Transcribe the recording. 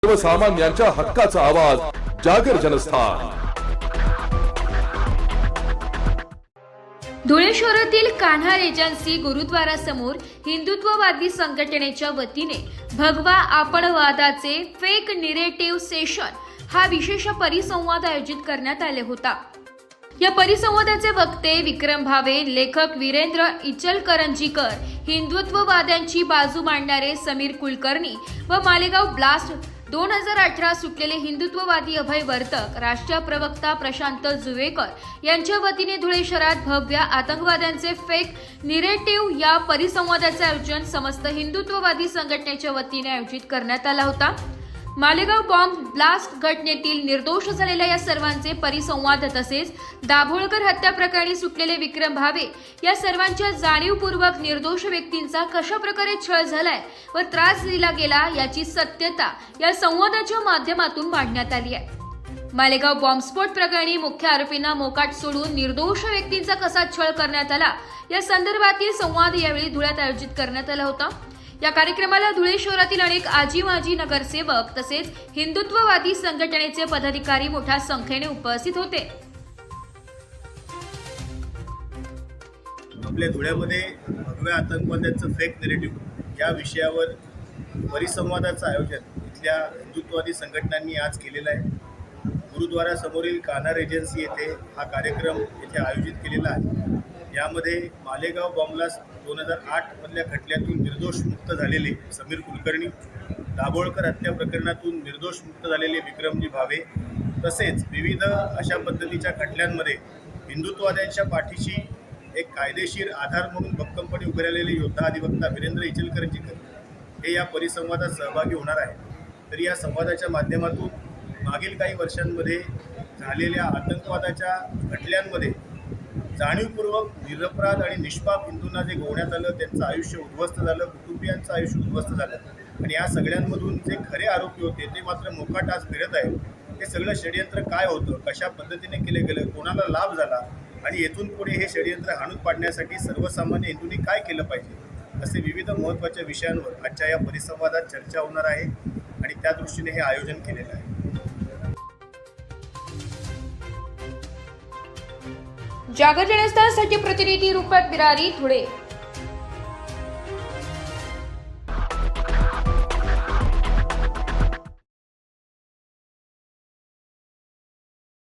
सर्वसामान्यांच्या हक्काचा आवाज जागर जनस्थान। धुळे शहरातील कान्हा एजन्सी गुरुद्वारासमोर हिंदुत्ववादी संघटनेच्या वतीने भगवा आपणवादाचे फेक निरेटिव्ह सेशन हा विशेष परिसंवाद आयोजित करण्यात आले होता। या परिसंवादाचे वक्ते विक्रम भावे, लेखक वीरेंद्र इचलकरंजीकर, हिंदुत्ववाद्यांची बाजू मांडणारे समीर कुलकर्णी व मालेगाव ब्लास्ट 2018 सुटलेले हिंदुत्ववादी अभय वर्तक, राष्ट्रीय प्रवक्ता प्रशांत जुवेकर यांच्या वतीने धुळे शहरात भव्य आतंकवाद्यांचे फेक निरेटिव्ह या परिसंवादाचे आयोजन समस्त हिंदुत्ववादी संघटनेच्या वतीने आयोजित करण्यात आला होता। मालेगाव बॉम्ब ब्लास्ट घटनेतील निर्दोष झालेल्या या सर्वांचे परिसंवाद तसेच दाभोळकर हत्या प्रकरणी सुटलेले विक्रम भावे या सर्वांच्या जाणीवपूर्वक निर्दोष व्यक्तींचा कशा प्रकारे छळ झालाय व त्रास दिला गेला याची सत्यता या संवादाच्या माध्यमातून मांडण्यात आली आहे। मालेगाव बॉम्बस्फोट प्रकरणी मुख्य आरोपींना मोकाट सोडून निर्दोष व्यक्तींचा कसा छळ करण्यात आला या संदर्भातील संवाद यावेळी धुळ्यात आयोजित करण्यात आला होता। या कार्यक्रमाला धुळे शहरातील अनेक आजी माजी नगरसेवक तसेच हिंदुत्ववादी संघटनेचे पदाधिकारी मोठ्या संख्येने उपस्थित होते। आपल्या धुळ्यामध्ये भगव्या आतंकवाद्यांचं फेक नेरेटिव्ह या विषयावर परिसंवादाचं आयोजन इथल्या हिंदुत्ववादी संघटनांनी आज केलेलं आहे। गुरुद्वारा समोरील कान्हा एजन्सी येथे हा कार्यक्रम येथे आयोजित केलेला आहे। यामध्ये मालेगाव बॉम्बलास्ट 2008 मधल्या खटल्यातून निर्दोष मुक्त झालेले समीर कुलकर्णी, दाभोळकर हत्या प्रकरणातून निर्दोष मुक्त झालेले विक्रमजी भावे तसेच विविध अशा पद्धतीच्या खटल्यांमध्ये हिंदुत्ववाद्यांच्या पाठीशी एक कायदेशीर आधार म्हणून भक्कमपणे उभे राहिलेले योद्धा अधिवक्ता वीरेंद्र इचलकरंजीकर हे या परिसंवादात सहभागी होणार आहे। तर या संवादाच्या माध्यमातून मागील काही वर्षांमध्ये झालेल्या आतंकवादाच्या खटल्यांमध्ये जाणीवपूर्वक निरपराध आणि निष्पाप हिंदूंना जे गोवण्यात आलं, त्यांचं आयुष्य उद्ध्वस्त झालं, कुटुंबियांचं आयुष्य उद्ध्वस्त झालं आणि या सगळ्यांमधून जे खरे आरोपी होते ते मात्र मोकाट आज फिरत आहेत। हे सगळं षडयंत्र काय होतं, कशा पद्धतीने केले गेलं, कोणाला लाभ झाला आणि येथून पुढे हे षडयंत्र हाणून पाडण्यासाठी सर्वसामान्य हिंदूंनी काय केलं पाहिजे असे विविध महत्त्वाच्या विषयांवर आजच्या या परिसंवादात चर्चा होणार आहे आणि त्या दृष्टीने हे आयोजन केलेलं आहे। जागर जनस्थानसाठी प्रतिनिधी रूपक बिरारी, धुळे।